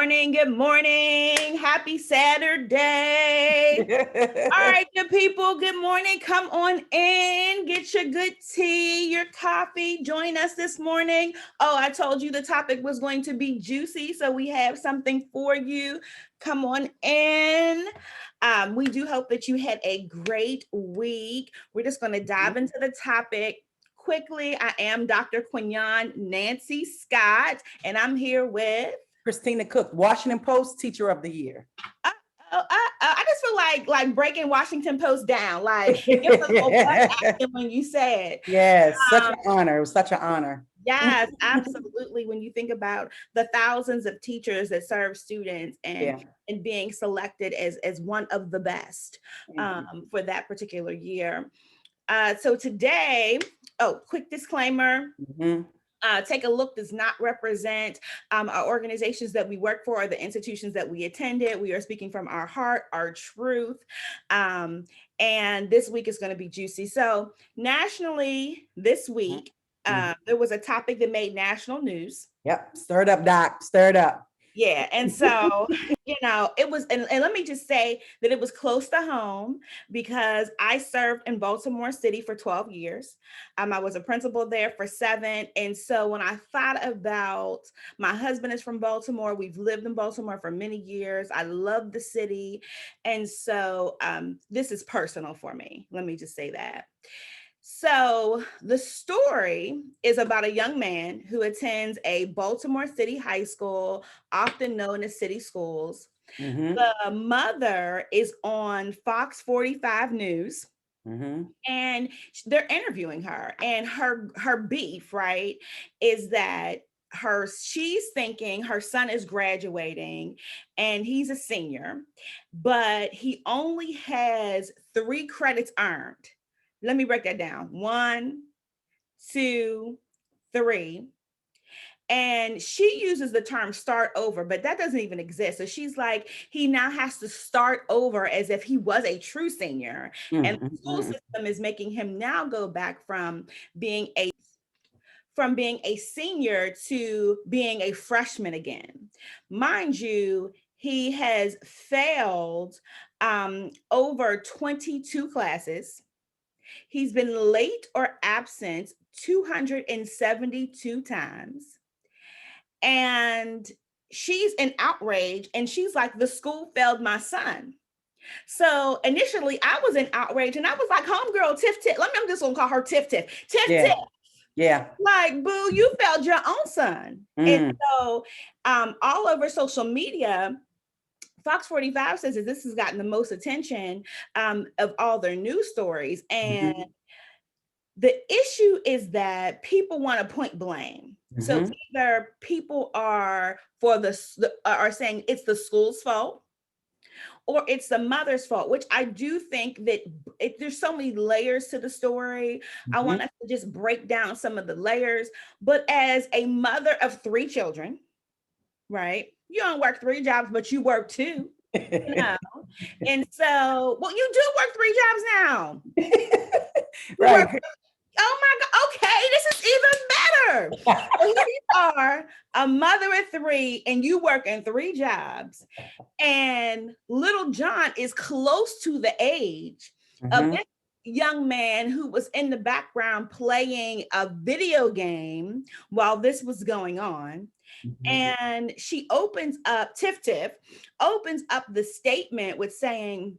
morning. Good morning. Happy Saturday. All right, good people. Good morning. Come on in. Get your good tea, your coffee. Join us this morning. Oh, I told you the topic was going to be juicy, so we have something for you. Come on in. We do hope that you had a great week. We're just going to dive into the topic quickly. I am Dr. Quignon Nancy Scott, and I'm here with Christina Cook, Washington Post Teacher of the Year. I just feel like breaking Washington Post down. Like give a little butt action when you said. Yes, such an honor. It was such an honor. Yes, absolutely. When you think about the thousands of teachers that serve students and being selected as one of the best for that particular year. So today, quick disclaimer. Take a Look does not represent our organizations that we work for or the institutions that we attended. We are speaking from our heart, our truth. And this week is going to be juicy. So nationally this week, there was a topic that made national news. Yep. Stir it up, Doc. Stir it up. Yeah. And so, it was, and let me just say that it was close to home because I served in Baltimore City for 12 years. I was a principal there for 7. And so when I thought about, my husband is from Baltimore. We've lived in Baltimore for many years. I love the city. And so this is personal for me. Let me just say that. So the story is about a young man who attends a Baltimore City high school, often known as City Schools. The mother is on Fox 45 News. And they're interviewing her, and her beef, right, is that she's thinking her son is graduating and he's a senior, but he only has 3 credits earned. Let me break that down. 1, 2, 3. And she uses the term start over, but that doesn't even exist. So she's like, he now has to start over as if he was a true senior. And the school system is making him now go back from being a senior to being a freshman again. Mind you, he has failed over 22 classes. He's been late or absent 272 times. And she's in outrage, and she's like, the school failed my son. So initially I was in outrage, and I was like, homegirl, Tiff Tiff. I'm just gonna call her Tiff Tiff. Tiff. Yeah. Like, boo, you failed your own son. And so all over social media, Fox 45 says that this has gotten the most attention of all their news stories. And the issue is that people want to point blame. So either people are are saying it's the school's fault, or it's the mother's fault, which I do think that there's so many layers to the story. I want us to just break down some of the layers. But as a mother of 3 children, right? You don't work 3 jobs, but you work 2. And so, well, you do work 3 jobs now. Right. Oh my God. Okay, this is even better. So here you are, a mother of 3, and you work in 3 jobs. And little John is close to the age of this young man who was in the background playing a video game while this was going on. And she opens up, Tiff opens up the statement with saying,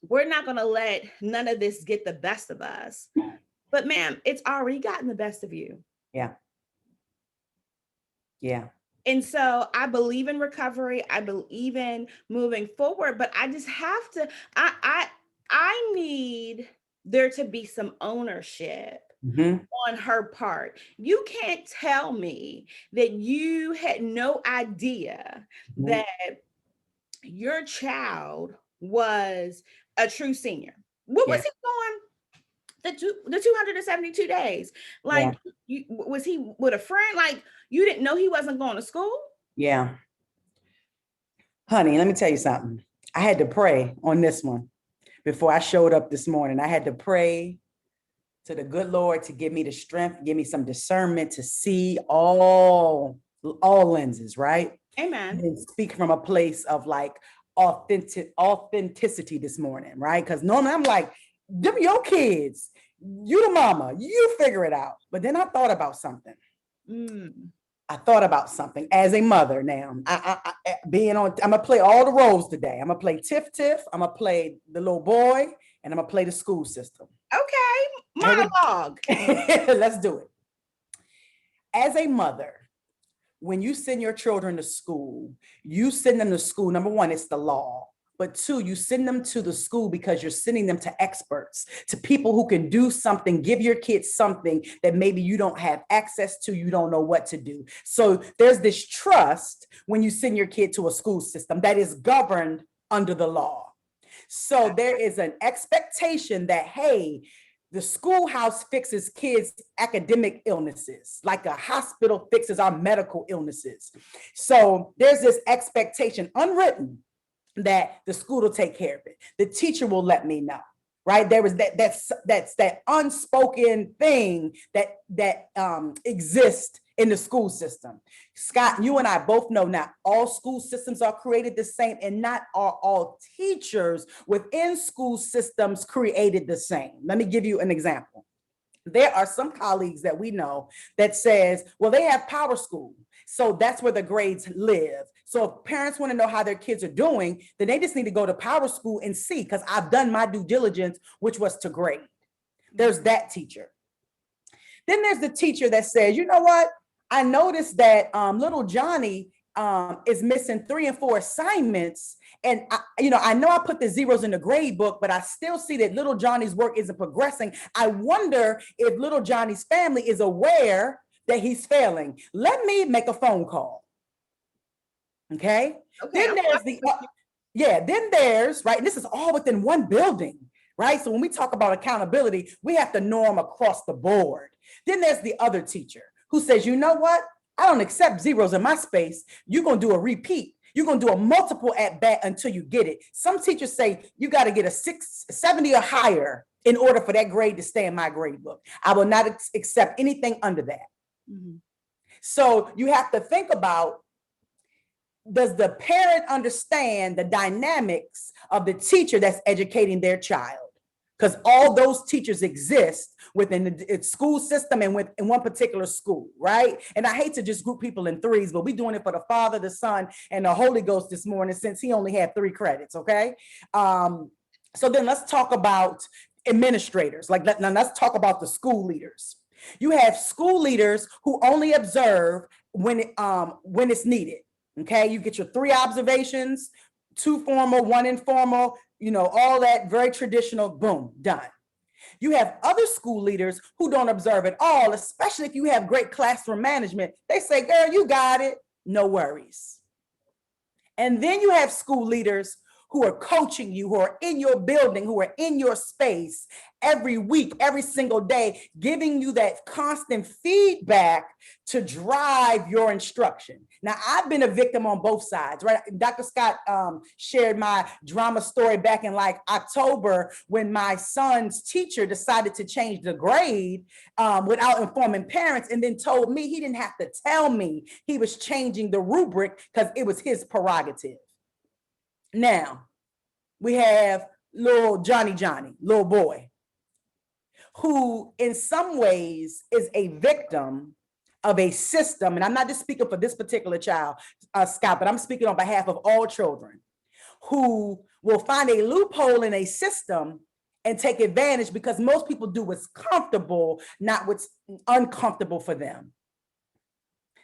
we're not going to let none of this get the best of us. But ma'am, it's already gotten the best of you. Yeah. And so I believe in recovery. I believe in moving forward, but I just have to, I need there to be some ownership on her part. You can't tell me that you had no idea that your child was a true senior. What was he going the 272 days? Like, was he with a friend? Like, you didn't know he wasn't going to school? Yeah. Honey, let me tell you something. I had to pray on this one before I showed up this morning. I had to pray to the good Lord to give me the strength, give me some discernment to see all lenses, right? Amen. and speak from a place of like authenticity this morning, right? Because normally I'm like, them your kids, you the mama, you figure it out. But then I thought about something. Mm. I thought about something as a mother now. Being on, I'm gonna play all the roles today. I'm gonna play Tiff Tiff, I'm gonna play the little boy, and I'm gonna play the school system. Okay, Here monologue. Let's do it. As a mother, when you send your children to school, you send them to school. Number one, it's the law. But two, you send them to the school because you're sending them to experts, to people who can do something, give your kids something that maybe you don't have access to, you don't know what to do. So there's this trust when you send your kid to a school system that is governed under the law. So there is an expectation that, hey, the schoolhouse fixes kids' academic illnesses, like a hospital fixes our medical illnesses. So there's this expectation, unwritten, that the school will take care of it. The teacher will let me know, right? There was that's that unspoken thing that exists in the school system. Scott, you and I both know not all school systems are created the same, and not are all teachers within school systems created the same. Let me give you an example. There are some colleagues that we know that says, well, they have power school, so that's where the grades live. So if parents want to know how their kids are doing, then they just need to go to power school and see, because I've done my due diligence, which was to grade. There's that teacher. Then there's the teacher that says, you know what? I noticed that little Johnny is missing 3 and 4 assignments. And I know I put the zeros in the grade book, but I still see that little Johnny's work isn't progressing. I wonder if little Johnny's family is aware that he's failing. Let me make a phone call. Okay. Then there's then there's, right, and this is all within one building, right? So when we talk about accountability, we have to norm across the board. Then there's the other teacher who says, you know what? I don't accept zeros in my space. You're going to do a repeat. You're going to do a multiple at bat until you get it. Some teachers say you got to get a 670 or higher in order for that grade to stay in my grade book. I will not accept anything under that. Mm-hmm. So you have to think about, does the parent understand the dynamics of the teacher that's educating their child? Because all those teachers exist within the school system and in one particular school, right? And I hate to just group people in threes, but we're doing it for the Father, the Son, and the Holy Ghost this morning, since he only had 3 credits, okay? So then let's talk about administrators. Now let's talk about the school leaders. You have school leaders who only observe when it's needed. Okay, you get your 3 observations, 2 formal, 1 informal, all that very traditional, boom, done. You have other school leaders who don't observe at all, especially if you have great classroom management. They say, girl, you got it, no worries. And then you have school leaders who are coaching you, who are in your building, who are in your space every week, every single day, giving you that constant feedback to drive your instruction. Now, I've been a victim on both sides, right? Dr. Scott shared my drama story back in like October, when my son's teacher decided to change the grade without informing parents, and then told me he didn't have to tell me he was changing the rubric because it was his prerogative. Now, we have little Johnny, little boy, who in some ways is a victim of a system. And I'm not just speaking for this particular child, Scott, but I'm speaking on behalf of all children who will find a loophole in a system and take advantage, because most people do what's comfortable, not what's uncomfortable for them.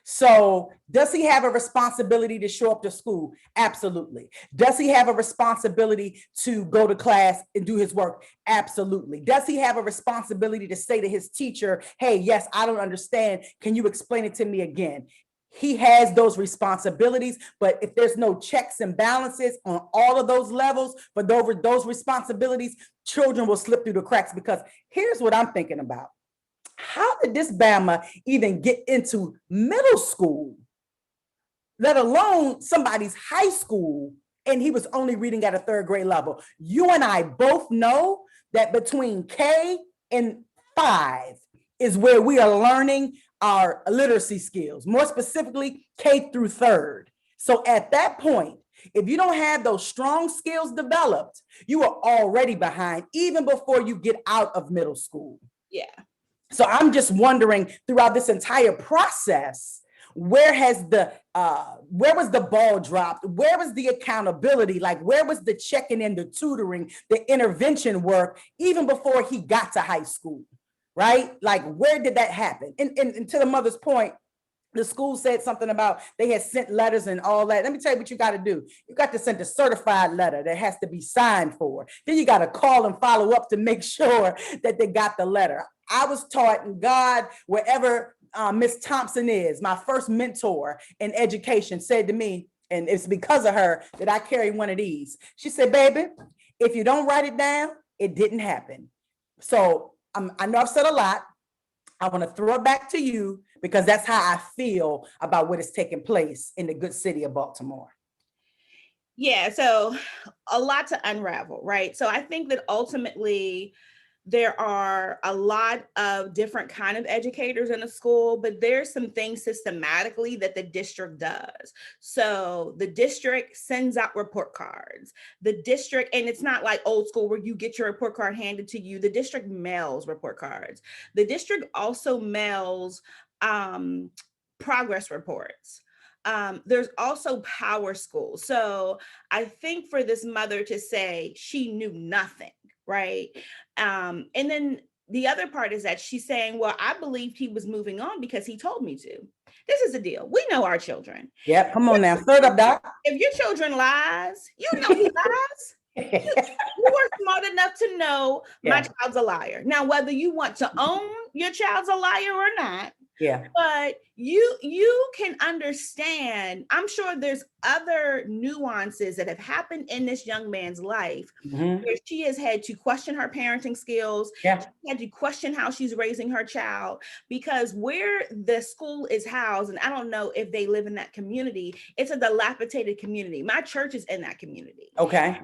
So does he have a responsibility to show up to school? Absolutely. Does he have a responsibility to go to class and do his work? Absolutely. Does he have a responsibility to say to his teacher, hey, yes, I don't understand. Can you explain it to me again? He has those responsibilities, but if there's no checks and balances on all of those levels for those responsibilities, children will slip through the cracks. Because here's what I'm thinking about. How did this Bama even get into middle school, let alone somebody's high school, and he was only reading at a 3rd grade level? You and I both know that between K and 5 is where we are learning our literacy skills, more specifically K through 3rd. So at that point, if you don't have those strong skills developed, you are already behind even before you get out of middle school. Yeah. So I'm just wondering throughout this entire process, where was the ball dropped? Where was the accountability? Like, where was the checking in, the tutoring, the intervention work, even before he got to high school, right? Like, where did that happen? And to the mother's point, the school said something about they had sent letters and all that. Let me tell you what you got to do. You got to send a certified letter that has to be signed for. Then you got to call and follow up to make sure that they got the letter. I was taught in God, wherever Miss Thompson is, my first mentor in education, said to me, and it's because of her that I carry one of these. She said, baby, if you don't write it down, it didn't happen. So I know I've said a lot. I want to throw it back to you because that's how I feel about what is taking place in the good city of Baltimore. Yeah, so a lot to unravel, right? So I think that ultimately there are a lot of different kind of educators in a school, but there's some things systematically that the district does. So the district sends out report cards. The district, and it's not like old school where you get your report card handed to you. The district mails report cards. The district also mails progress reports. There's also power school. So I think for this mother to say she knew nothing, right? And then the other part is that she's saying, well, I believed he was moving on because he told me to. This is the deal. We know our children. Yep, come on now. Third up, Doc. If your children lies, you know he lies. You are smart enough to know my child's a liar. Now, whether you want to own your child's a liar or not, but you can understand. I'm sure there's other nuances that have happened in this young man's life where she has had to question her parenting skills. She had to question how she's raising her child, because where the school is housed, and I don't know if they live in that community, it's a dilapidated community. My church is in that community. Okay.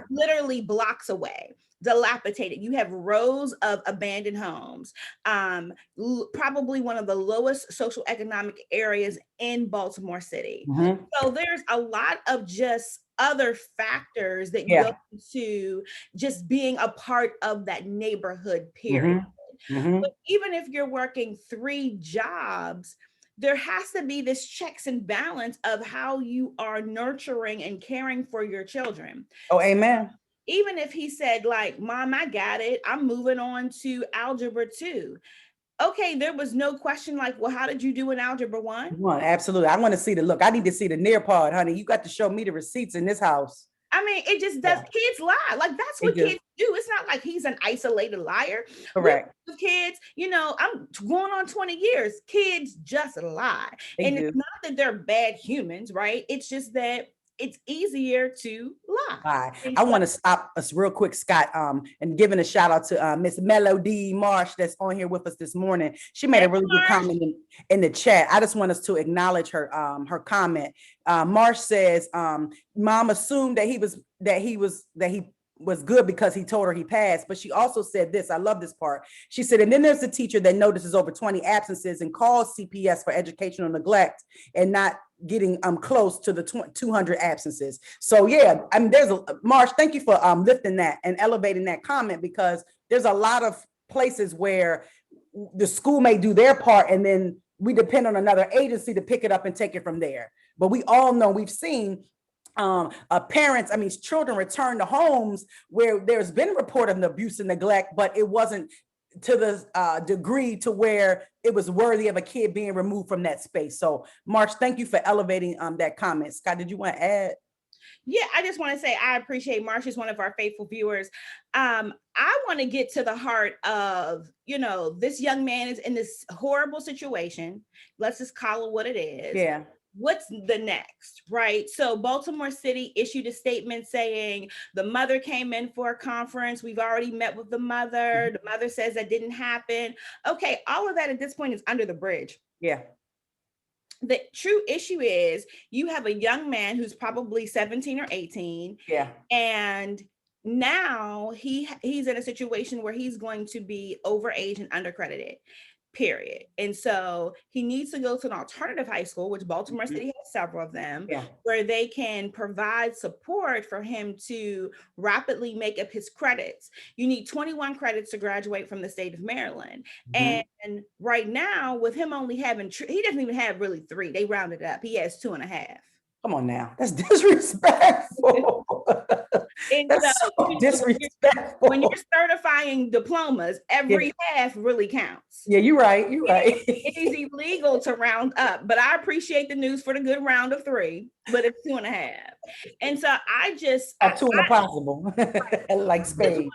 Literally blocks away. Dilapidated. You have rows of abandoned homes, probably one of the lowest social economic areas in Baltimore City. So there's a lot of just other factors that go into just being a part of that neighborhood, period. But even if you're working 3 jobs, there has to be this checks and balance of how you are nurturing and caring for your children. Oh, amen. Even if he said, like, Mom, I got it, I'm moving on to algebra 2. Okay, there was no question like, well, how did you do in algebra 1? Absolutely. I want to see the look. I need to see the near part, honey. You got to show me the receipts in this house. I mean, it just does. Kids lie. Like, that's what kids do. It's not like he's an isolated liar. Correct. With kids, I'm going on 20 years. Kids just lie. It's not that they're bad humans, right? It's just that it's easier to lie. I want to stop us real quick, Scott, and giving a shout out to Miss Melody Marsh that's on here with us this morning. She made a really good comment in the chat. I just want us to acknowledge her her comment. Marsh says, Mom assumed that he was good because he told her he passed, but she also said this. I love this part. She said, and then there's a teacher that notices over 20 absences and calls CPS for educational neglect and not getting close to the 200 absences. So yeah, I mean, there's Marsh, thank you for lifting that and elevating that comment, because there's a lot of places where the school may do their part and then we depend on another agency to pick it up and take it from there. But we all know, we've seen children return to homes where there's been report of abuse and neglect, but it wasn't to the degree to where it was worthy of a kid being removed from that space. So March, thank you for elevating that comment. Scott, did you want to add? Yeah, I just want to say I appreciate Marsh is one of our faithful viewers. I want to get to the heart of, this young man is in this horrible situation. Let's just call it what it is. Yeah. What's the next, right? So Baltimore City issued a statement saying the mother came in for a conference. We've already met with the mother. The mother says that didn't happen. Okay, all of that at this point is under the bridge. Yeah. The true issue is you have a young man who's probably 17 or 18. Yeah. And now he's in a situation where he's going to be overage and undercredited. Period. And so he needs to go to an alternative high school, which Baltimore City has several of them, Yeah. where they can provide support for him to rapidly make up his credits. You need 21 credits to graduate from the state of Maryland. Mhm. And right now, with him only having, he doesn't even have really 3, they rounded up. He has 2.5. Come on now. That's disrespectful. And so, That's so when disrespectful. you're certifying diplomas, Yeah, every half really counts. yeah, you're right. You're right. It is illegal to round up, but I appreciate the news for the good round of 3, but it's 2.5. And so Two and a possible, like just spade. want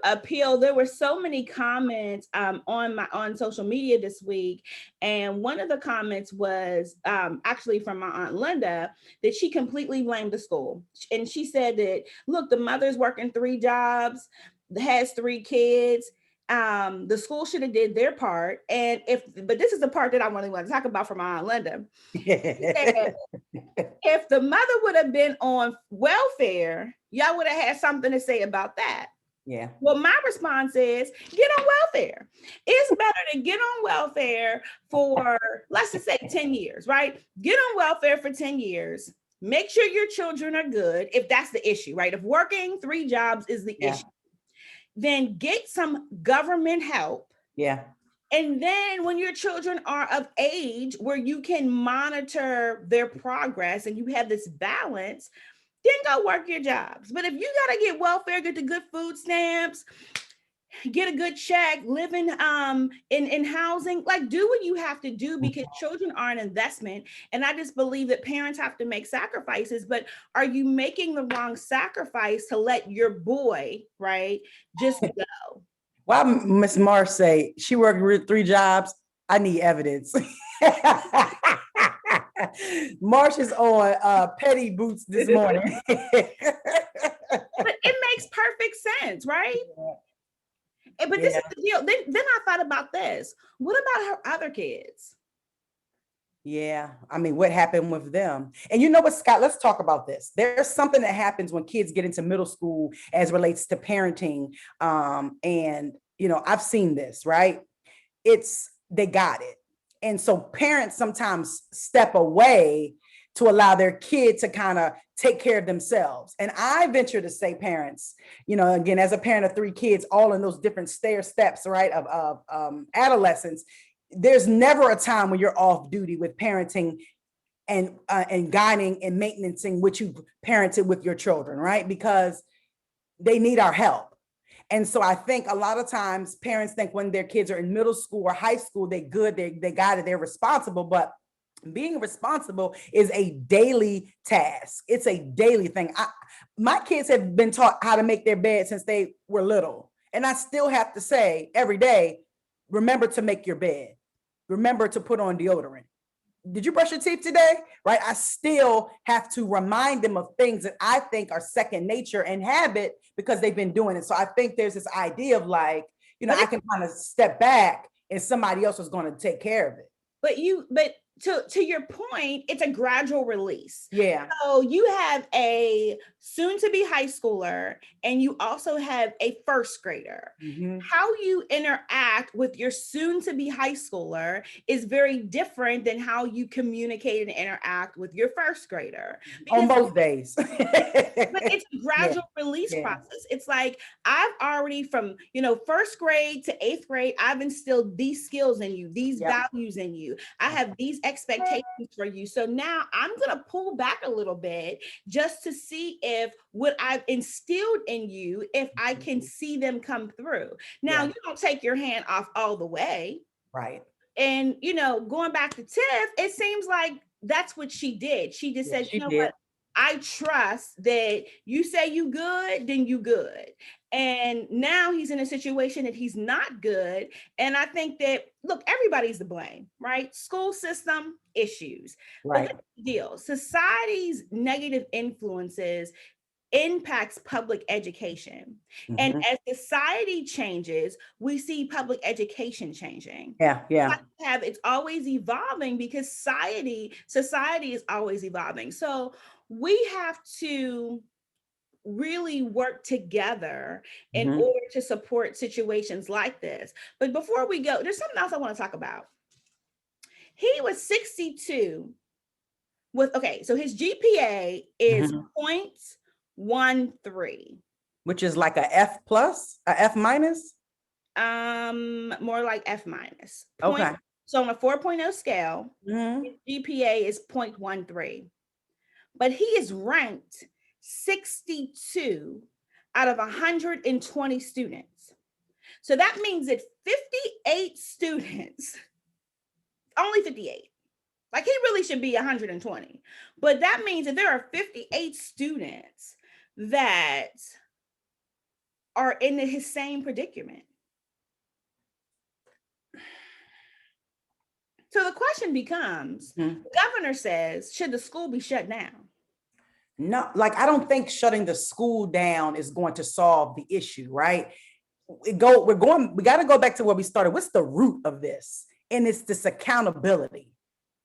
to appeal. There were so many comments on social media this week, and one of the comments was actually from my aunt Linda, that she completely blamed the school, and she said that, look, the mother's working 3 jobs, has 3 kids. The school should have did their part, and but this is the part that I really want to talk about from my aunt Linda. She said, if the mother would have been on welfare, y'all would have had something to say about that. Yeah. Well, my response is, get on welfare. It's better to get on welfare for, let's just say 10 years, right? Get on welfare for 10 years. Make sure your children are good, if that's the issue, right? If working 3 jobs is the issue, then get some government help. Yeah. And then when your children are of age where you can monitor their progress and you have this balance, then go work your jobs. But if you got to get welfare, get the good food stamps, get a good check, live in housing, like, do what you have to do, because children are an investment. And I just believe that parents have to make sacrifices. But are you making the wrong sacrifice to let your boy, right, just go? Why Miss Marsh say she worked 3 jobs? I need evidence. Marsh is on petty boots this morning. But it makes perfect sense, right? But this is the deal. Then I thought about this. What about her other kids? Yeah, I mean, what happened with them? And you know what, Scott, let's talk about this. There's something that happens when kids get into middle school as relates to parenting. And, you know, I've seen this, right? They got it. And so parents sometimes step away to allow their kid to kind of take care of themselves. And I venture to say, parents, you know, again, as a parent of 3 kids, all in those different stair steps, right, of adolescence, there's never a time when you're off duty with parenting and guiding and maintaining what you parented with your children, right? Because they need our help. And so I think a lot of times parents think when their kids are in middle school or high school, they got it, they're responsible. But being responsible is a daily task. It's a daily thing. My kids have been taught how to make their bed since they were little. And I still have to say every day, remember to make your bed. Remember to put on deodorant. Did you brush your teeth today? Right? I still have to remind them of things that I think are second nature and habit because they've been doing it. So I think there's this idea of like, you know, I can kind of step back and somebody else is going to take care of it. But to your point, it's a gradual release. Yeah. So you have a soon-to-be high schooler, and you also have a first grader. Mm-hmm. How you interact with your soon-to-be high schooler is very different than how you communicate and interact with your first grader. On both days. But it's a gradual release process. It's like, I've already, from, you know, first grade to 8th grade, I've instilled these skills in you, these values in you. I have these expectations for you. So now I'm going to pull back a little bit just to see if what I've instilled in you, if I can see them come through. Now, you don't take your hand off all the way. Right. And, you know, going back to Tiff, it seems like that's what she did. She just said, you know what? I trust that you say you good, then you good. And now he's in a situation that he's not good. And I think that, look, everybody's to blame, right? School system issues. Right. But the deal, society's negative influences impacts public education. Mm-hmm. And as society changes, we see public education changing. It's always evolving because society is always evolving. So we have to really work together in order to support situations like this. But before we go, there's something else I want to talk about. He was 62 okay, so his GPA is Mhm. 0.13. Which is like a F plus, a F minus. More like F minus. Okay. So on a 4.0 scale, his Mhm. GPA is 0.13, but he is ranked 62 out of 120 students. So that means that 58 students, only 58, like he really should be 120. But that means that there are 58 students that are in his same predicament. So the question becomes, Mhm. the governor says, should the school be shut down? No, like I don't think shutting the school down is going to solve the issue, right? We got to go back to where we started. What's the root of this? And it's this accountability,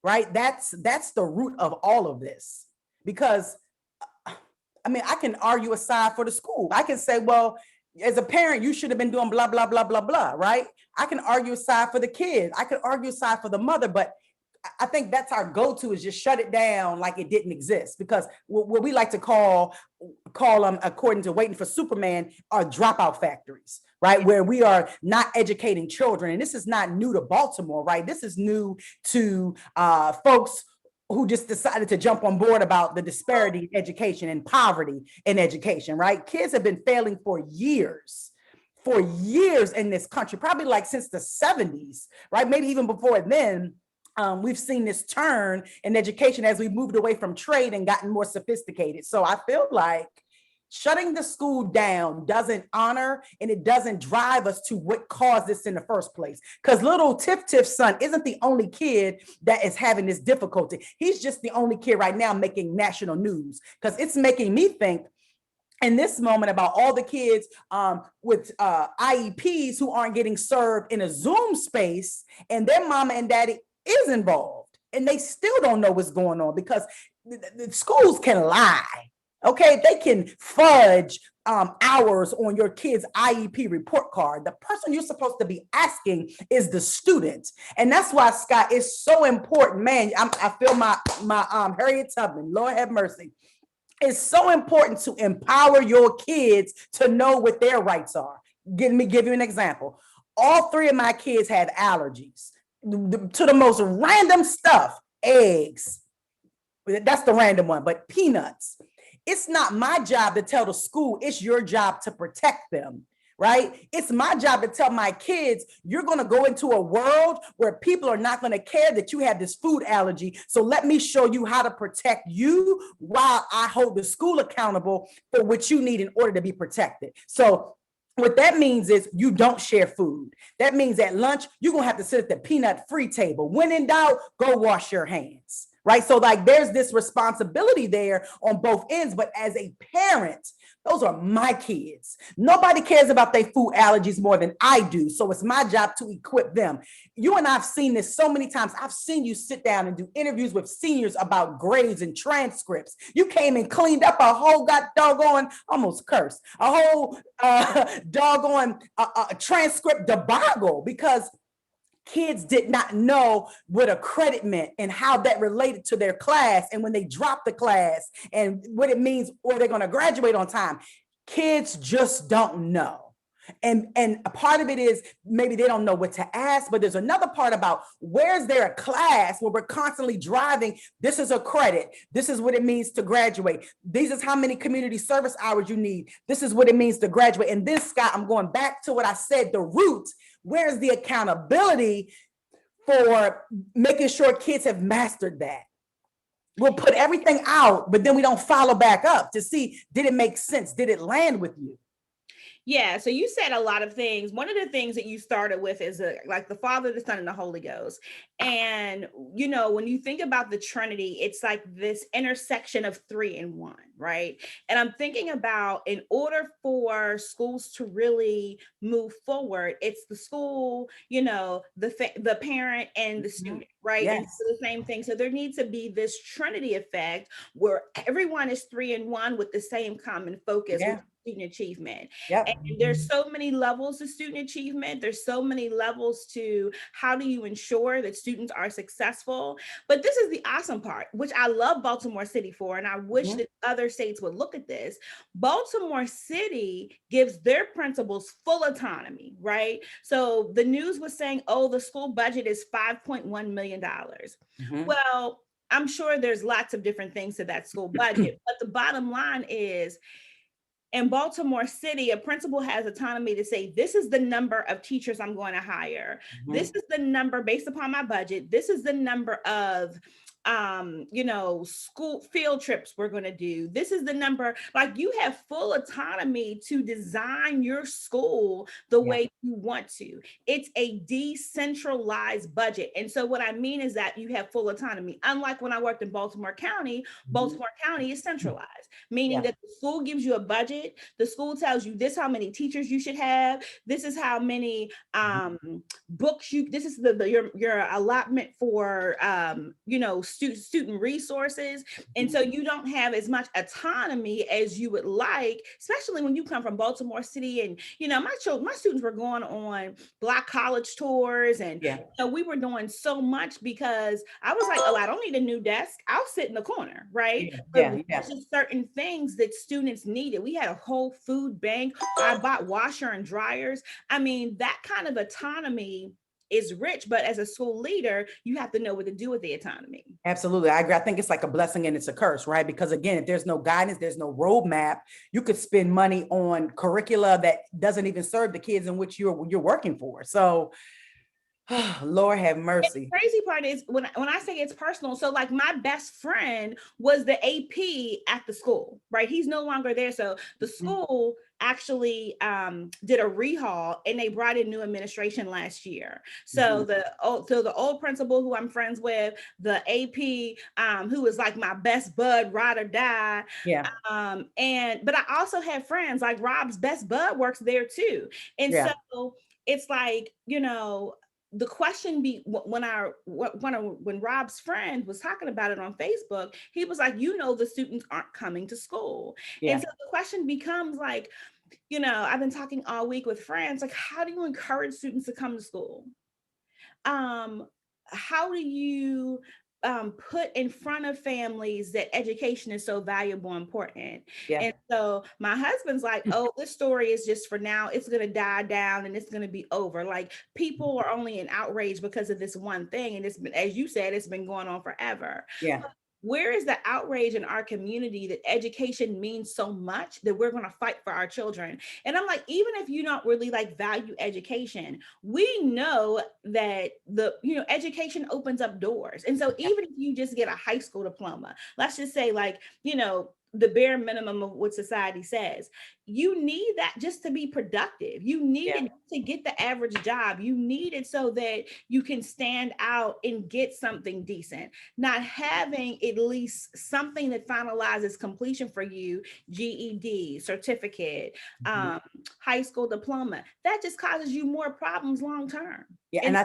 right? That's the root of all of this. Because I mean, I can argue aside for the school. I can say, well, as a parent, you should have been doing blah, blah, blah, blah, blah, right? I can argue aside for the kids. I can argue aside for the mother, but I think that's our go-to is just shut it down like it didn't exist, because what we like to call them, according to Waiting for Superman, are dropout factories, right? Where we are not educating children. And this is not new to Baltimore, right? This is new to folks who just decided to jump on board about the disparity in education and poverty in education, right? Kids have been failing for years in this country, probably like since the 70s, right? Maybe even before then. We've seen this turn in education as we moved away from trade and gotten more sophisticated. So I feel like shutting the school down doesn't honor and it doesn't drive us to what caused this in the first place. Because little Tiff's son isn't the only kid that is having this difficulty. He's just the only kid right now making national news, because it's making me think in this moment about all the kids with IEPs who aren't getting served in a Zoom space, and their mama and daddy is involved, and they still don't know what's going on, because the schools can lie. Okay, they can fudge hours on your kid's IEP report card. The person you're supposed to be asking is the student, and that's why, Scott, it's so important, man. I feel my Harriet Tubman, Lord have mercy. It's so important to empower your kids to know what their rights are. Give you an example. All three of my kids had allergies to the most random stuff. Eggs, that's the random one, but peanuts. It's not my job to tell the school, it's your job to protect them, right? It's my job to tell my kids, you're going to go into a world where people are not going to care that you have this food allergy. So let me show you how to protect you while I hold the school accountable for what you need in order to be protected. So what that means is you don't share food. That means at lunch, you're going to have to sit at the peanut free table. When in doubt, go wash your hands, right? So like there's this responsibility there on both ends. But as a parent, those are my kids. Nobody cares about their food allergies more than I do. So it's my job to equip them. You and I've seen this so many times. I've seen you sit down and do interviews with seniors about grades and transcripts. You came and cleaned up a whole doggone, almost cursed, a whole doggone transcript debacle, because kids did not know what a credit meant and how that related to their class, and when they drop the class and what it means, or they're going to graduate on time. Kids just don't know. And a part of it is maybe they don't know what to ask, but there's another part about where's there a class where we're constantly driving, this is a credit, this is what it means to graduate, these is how many community service hours you need, this is what it means to graduate. And this, Scott, I'm going back to what I said, the root. Where's the accountability for making sure kids have mastered that? We'll put everything out, but then we don't follow back up to see, did it make sense? Did it land with you? Yeah, so you said a lot of things. One of the things that you started with is like the Father, the Son, and the Holy Ghost. And, you know, when you think about the Trinity, it's like this intersection of three in one, right? And I'm thinking about, in order for schools to really move forward, it's the school, you know, the parent and the student, right? Yes. And so the same thing. So there needs to be this Trinity effect where everyone is three in one with the same common focus. Yeah. Student achievement. Yep. And there's so many levels to student achievement. There's so many levels to how do you ensure that students students are successful. But this is the awesome part, which I love Baltimore City for, and I wish that other states would look at this. Baltimore City gives their principals full autonomy, right? So the news was saying, oh, the school budget is $5.1 million. Well, I'm sure there's lots of different things to that school budget, but the bottom line is, in Baltimore City, a principal has autonomy to say, this is the number of teachers I'm going to hire. This is the number based upon my budget. This is the number of school field trips we're going to do. This is the number. Like, you have full autonomy to design your school the way you want to. It's a decentralized budget. And so what I mean is that you have full autonomy. Unlike when I worked in Baltimore County is centralized, meaning that the school gives you a budget. The school tells you this, how many teachers you should have. This is how many books this is your allotment for, student resources. And so you don't have as much autonomy as you would like, especially when you come from Baltimore City. And, my students were going on Black college tours, and we were doing so much because I was like, oh, I don't need a new desk. I'll sit in the corner, right? Just certain things that students needed. We had a whole food bank. I bought washer and dryers. I mean, that kind of autonomy is rich, but as a school leader, you have to know what to do with the autonomy. Absolutely. I agree. I think it's like a blessing and it's a curse, right? Because again, if there's no guidance, there's no roadmap, you could spend money on curricula that doesn't even serve the kids in which you're working for. So Lord have mercy. The crazy part is when I say it's personal. So like, my best friend was the AP at the school, right? He's no longer there. So the school actually did a rehaul, and they brought in new administration last year. So the old principal who I'm friends with, the AP who was like my best bud, ride or die. But I also have friends like Rob's best bud works there too. And so it's like, the question when Rob's friend was talking about it on Facebook, he was like, the students aren't coming to school. And so the question becomes like, I've been talking all week with friends, like, how do you encourage students to come to school? How do you put in front of families that education is so valuable and important? And so my husband's like, oh, this story is just for now. It's going to die down and it's going to be over. Like, people are only in outrage because of this one thing. And it's been, as you said, it's been going on forever. Where is the outrage in our community that education means so much that we're going to fight for our children? And I'm like, even if you don't really like value education, we know that education opens up doors. And so even if you just get a high school diploma, let's just say the bare minimum of what society says, you need that just to be productive. You need it to get the average job. You need it so that you can stand out and get something decent. Not having at least something that finalizes completion for you, GED, certificate, high school diploma, that just causes you more problems long term. And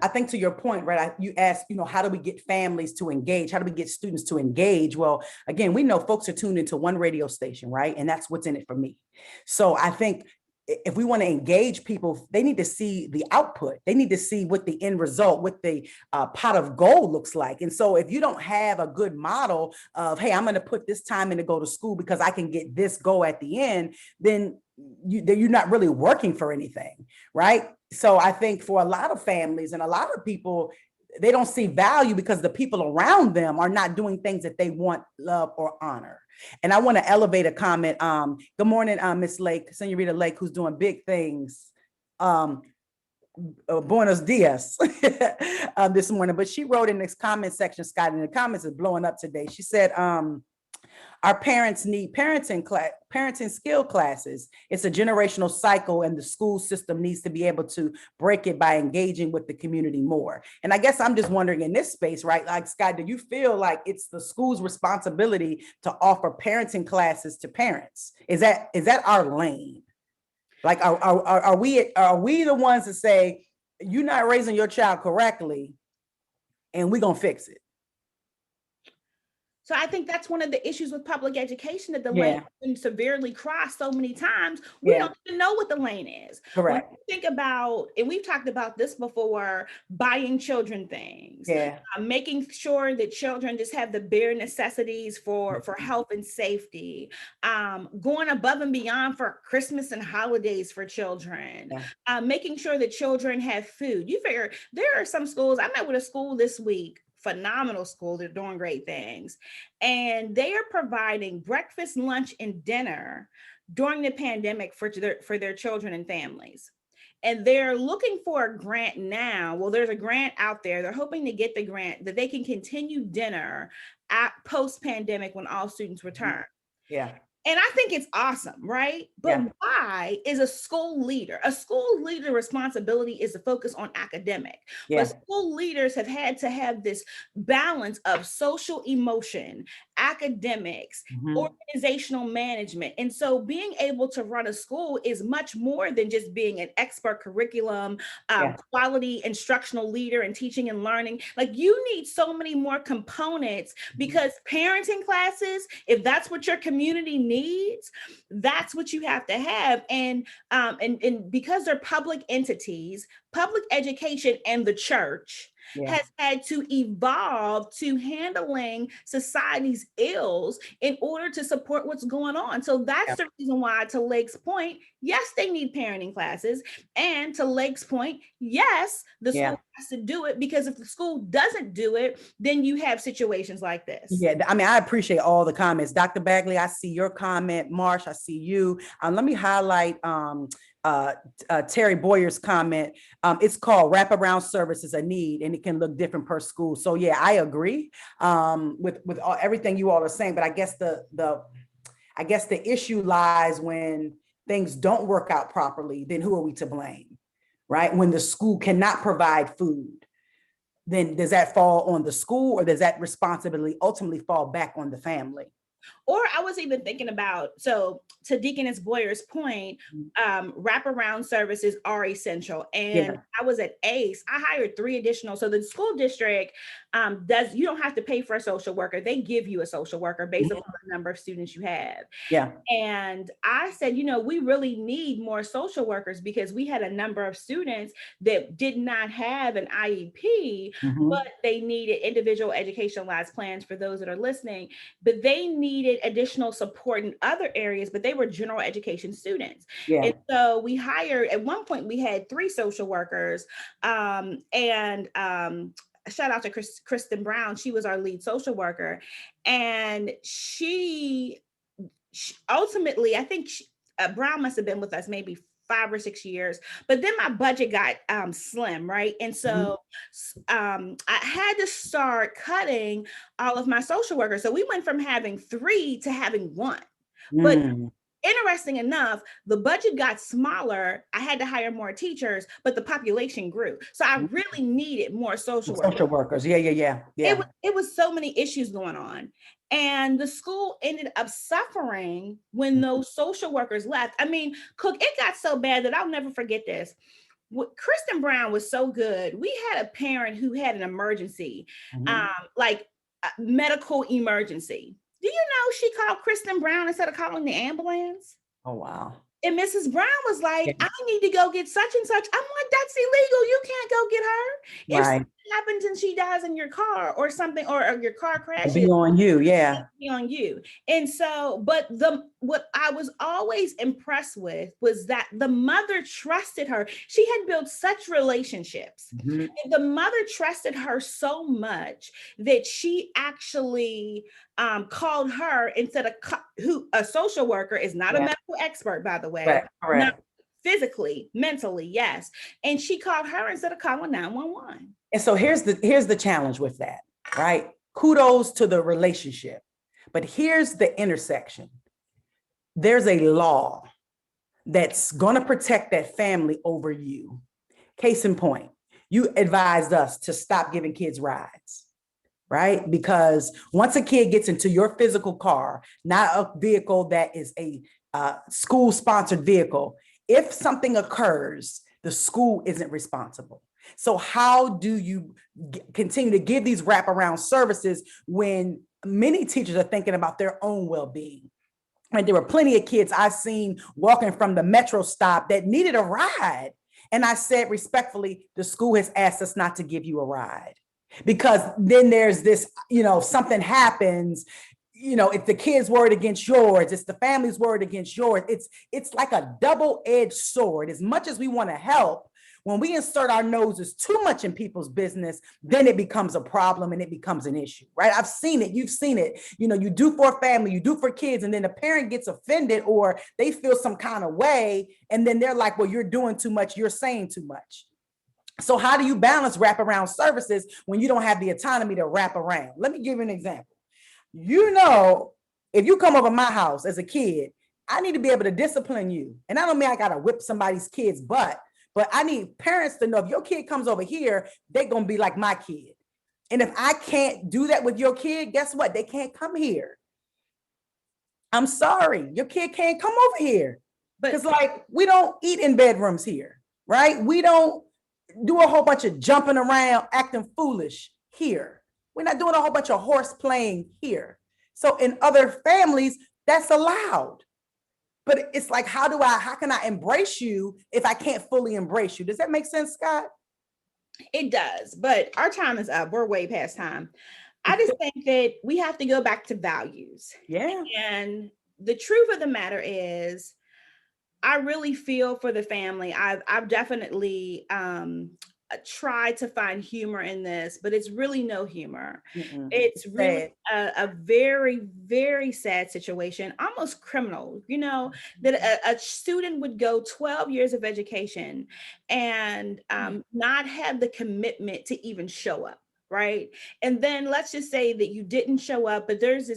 I think to your point, right, you asked, how do we get families to engage? How do we get students to engage? Well, again, we know folks are tuned into one radio station, right? And that's what's in it for me. So I think if we want to engage people, they need to see the output. They need to see what the end result, what the pot of gold looks like. And so if you don't have a good model of, hey, I'm going to put this time in to go to school because I can get this goal at the end, then you're not really working for anything, right? So I think for a lot of families and a lot of people, they don't see value because the people around them are not doing things that they want, love, or honor. And I want to elevate a comment. Good morning, Miss Lake, Senorita Lake, who's doing big things. Buenos dias this morning, but she wrote in this comment section, Scott, and the comments is blowing up today. She said, our parents need parenting skill classes. It's a generational cycle, and the school system needs to be able to break it by engaging with the community more. And I guess I'm just wondering in this space, right? Like, Scott, do you feel like it's the school's responsibility to offer parenting classes to parents? Is that our lane? Like, are we the ones that say, you're not raising your child correctly and we're going to fix it? So I think that's one of the issues with public education, that the lane Yeah, has been severely crossed so many times, we yeah, don't even know what the lane is. When correct. you think about, and we've talked about this before, buying children things, Yeah. making sure that children just have the bare necessities for health and safety, going above and beyond for Christmas and holidays for children, Yeah. making sure that children have food. You figure there are some schools, I met with a school this week, phenomenal school, they're doing great things, and they are providing breakfast, lunch, and dinner during the pandemic for their children and families. And they're looking for a grant now. Well, there's a grant out there. They're hoping to get the grant that they can continue dinner at post pandemic when all students return. Yeah. And I think it's awesome, right? But Yeah. why is a school leader? A school leader responsibility is to focus on academic. Yeah. But school leaders have had to have this balance of social emotion, academics, organizational management. And so being able to run a school is much more than just being an expert curriculum, Yeah. quality instructional leader and teaching and learning. Like, you need so many more components, because parenting classes, if that's what your community needs, that's what you have to have. And because they're public entities, public education and the church has had to evolve to handling society's ills in order to support what's going on. So that's the reason why, to Lake's point, yes, they need parenting classes. And to Lake's point, yes, the school has to do it, because if the school doesn't do it, then you have situations like this. Yeah, I mean, I appreciate all the comments. Dr. Bagley, I see your comment. Marsh, I see you. Let me highlight Terry Boyer's comment. It's called wraparound services a need, and it can look different per school. So yeah, I agree with everything you all are saying. But I guess the issue lies when things don't work out properly. Then who are we to blame, right? When the school cannot provide food, then does that fall on the school, or does that responsibility ultimately fall back on the family? Or I was even thinking about, so to Deaconess Boyer's point, wraparound services are essential. And I was at ACE, I hired 3 additional. So the school district you don't have to pay for a social worker. They give you a social worker based upon the number of students you have. Yeah. And I said, we really need more social workers, because we had a number of students that did not have an IEP, but they needed individual educationalized plans, for those that are listening, but they needed additional support in other areas, but they were general education students. And so we hired, at one point we had 3 social workers, shout out to Kristen Brown. She was our lead social worker. And she ultimately, I think Brown must have been with us maybe 5 or 6 years, but then my budget got slim, right? And so I had to start cutting all of my social workers. So we went from having 3 to having 1. But interesting enough, the budget got smaller. I had to hire more teachers, but the population grew. So I really needed more social workers. Yeah. It was so many issues going on. And the school ended up suffering when those social workers left. I mean, Cook, it got so bad that I'll never forget this. Kristen Brown was so good. We had a parent who had an emergency, like a medical emergency. Do you know she called Kristen Brown instead of calling the ambulance? Oh, wow. And Mrs. Brown was like, I need to go get such and such. I'm like, that's illegal. You can't go get her. If something happens and she dies in your car or something, or your car crashes, be on you. Yeah. Be on you. And so, but what I was always impressed with was that the mother trusted her. She had built such relationships. And the mother trusted her so much that she actually called her instead of who a social worker is not a medical expert, by the way. Correct. Not physically, mentally, yes. And she called her instead of calling 911. And so here's the challenge with that, right? Kudos to the relationship, but here's the intersection. There's a law that's going to protect that family over you. Case in point, you advised us to stop giving kids rides, right? Because once a kid gets into your physical car, not a vehicle that is a school-sponsored vehicle, if something occurs, the school isn't responsible. So how do you continue to give these wraparound services when many teachers are thinking about their own well-being. And there were plenty of kids I've seen walking from the metro stop that needed a ride. And I said respectfully, the school has asked us not to give you a ride, because then there's this, something happens, it's the kid's word against yours, it's the family's word against yours. It's like a double-edged sword. As much as we want to help, when we insert our noses too much in people's business, then it becomes a problem and it becomes an issue, right? I've seen it. You've seen it. You do for a family, you do for kids, and then the parent gets offended or they feel some kind of way. And then they're like, well, you're doing too much. You're saying too much. So how do you balance wraparound services when you don't have the autonomy to wrap around? Let me give you an example. If you come over my house as a kid, I need to be able to discipline you. And I don't mean I got to whip somebody's kid's butt, but I need parents to know if your kid comes over here, they're going to be like my kid. And if I can't do that with your kid, guess what? They can't come here. I'm sorry, your kid can't come over here. Because we don't eat in bedrooms here, right? We don't do a whole bunch of jumping around, acting foolish here. We're not doing a whole bunch of horse playing here. So in other families, that's allowed. But it's like, how can I embrace you if I can't fully embrace you? Does that make sense, Scott? It does, but our time is up. We're way past time. I just think that we have to go back to values. Yeah. And the truth of the matter is, I really feel for the family. I've definitely tried to find humor in this, but it's really no humor. Mm-mm. It's really a very, very sad situation, almost criminal, that a student would go 12 years of education and not have the commitment to even show up. Right. And then let's just say that you didn't show up, but there's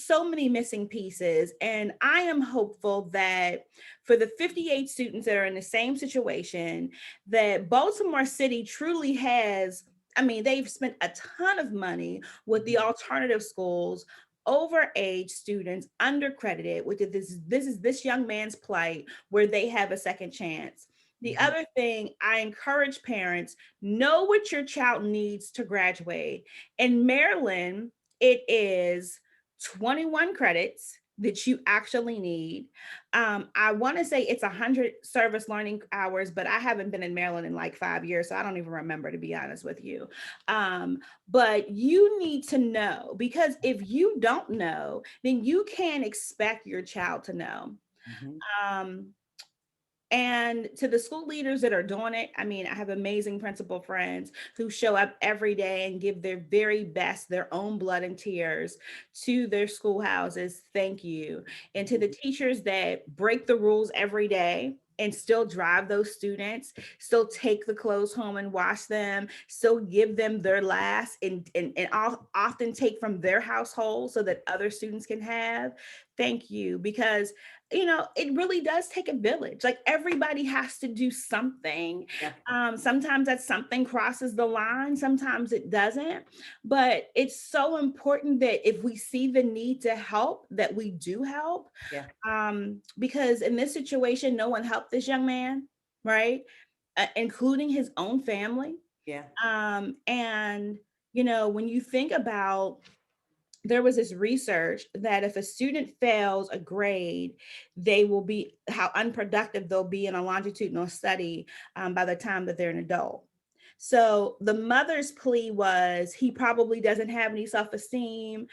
so many missing pieces. And I am hopeful that for the 58 students that are in the same situation, that Baltimore City truly has, they've spent a ton of money with the alternative schools, overage students, undercredited, which is this young man's plight, where they have a second chance. The other thing, I encourage parents, know what your child needs to graduate. In Maryland, it is 21 credits that you actually need. I want to say it's 100 service learning hours, but I haven't been in Maryland in like 5 years, so I don't even remember, to be honest with you. But you need to know, because if you don't know, then you can't expect your child to know. And to the school leaders that are doing it, I have amazing principal friends who show up every day and give their very best, their own blood and tears to their schoolhouses. Thank you. And to the teachers that break the rules every day and still drive those students, still take the clothes home and wash them, still give them their last and often take from their household so that other students can have. Thank you, because it really does take a village. Like, everybody has to do something. Yeah. Sometimes that something crosses the line, sometimes it doesn't. But it's so important that if we see the need to help, that we do help. Yeah. Because in this situation, no one helped this young man, right? Including his own family. Yeah. And when you think about, there was this research that if a student fails a grade, they will be, how unproductive they'll be in a longitudinal study by the time that they're an adult. So the mother's plea was, he probably doesn't have any self-esteem.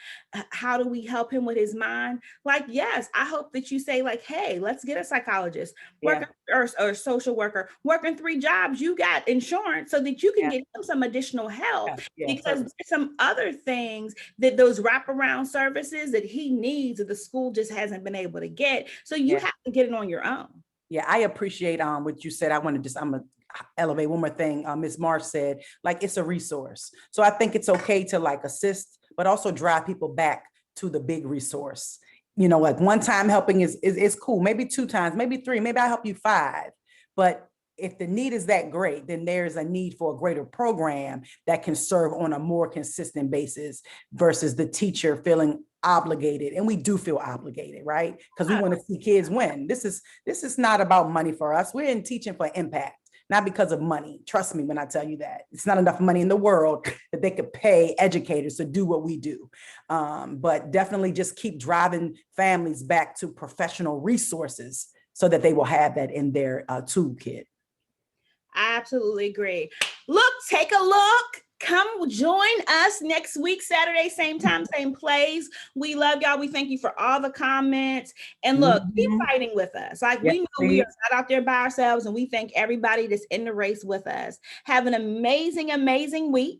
How do we help him with his mind? Like, yes, I hope that you say, like, hey, let's get a psychologist, or social worker, working 3 jobs. You got insurance so that you can get him some additional help, because there's some other things that those wraparound services that he needs that the school just hasn't been able to get. So you have to get it on your own. Yeah, I appreciate what you said. I'm gonna elevate one more thing. Ms. Marsh said, like, it's a resource. So I think it's okay to assist, but also drive people back to the big resource. Like, one time helping is cool. Maybe 2 times, maybe 3, maybe I help you 5. But if the need is that great, then there's a need for a greater program that can serve on a more consistent basis versus the teacher feeling obligated. And we do feel obligated, right? Because we want to see kids win. This is not about money for us. We're in teaching for impact. not because of money. Trust me when I tell you that. It's not enough money in the world that they could pay educators to do what we do. But definitely just keep driving families back to professional resources so that they will have that in their toolkit. I absolutely agree. Look, take a look. Come join us next week, Saturday, same time, same place. We love y'all. We thank you for all the comments. And look, keep fighting with us. Like, we know we are not out there by ourselves, and we thank everybody that's in the race with us. Have an amazing, amazing week.